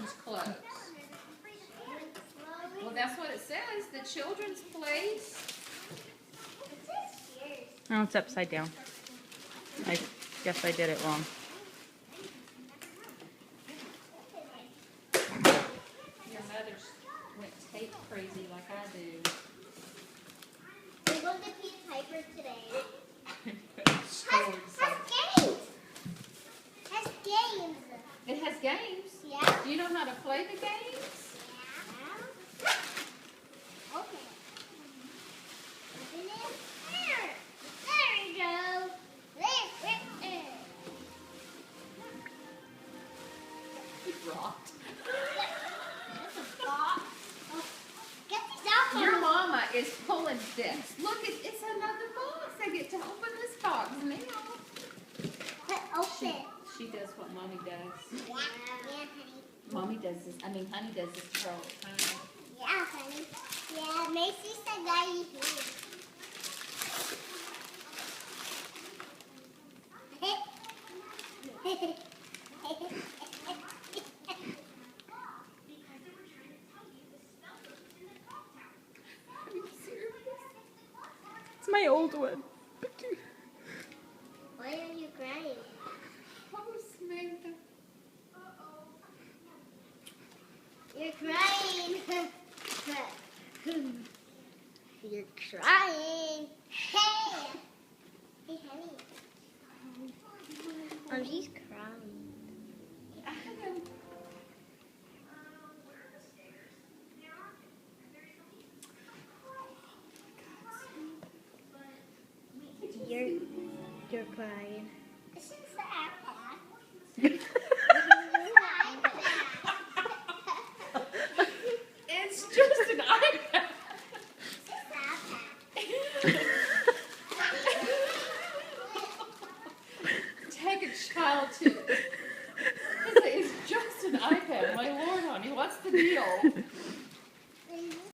children's clothes. Well, that's what it says. The children's place. Oh, it's upside down. I guess I did it wrong. Your mother's went tape crazy like I do. We looked at Pete's Piper today. So excited. Has games. It has games. Yeah. Do you know how to play the games? Yeah. Okay. Open it. There. There we go. There. It rocked. That's a box. Oh, get these out. Your mama is pulling this. Look, it's another box. I get to open this box now. Open. She does what mommy does. Yeah, honey. Mommy does this. I mean, honey does this to her all the time. Yeah, honey. Yeah, Macy said that you here. Are you serious? It's my old one. Why are you crying? Oh, Samantha. You're crying. You're crying. Hey. Hey, honey. Oh, she's crying. I know. You're crying. This is the iPad. It's just an iPad. Take a child to it. It's just an iPad. My lord, honey, what's the deal?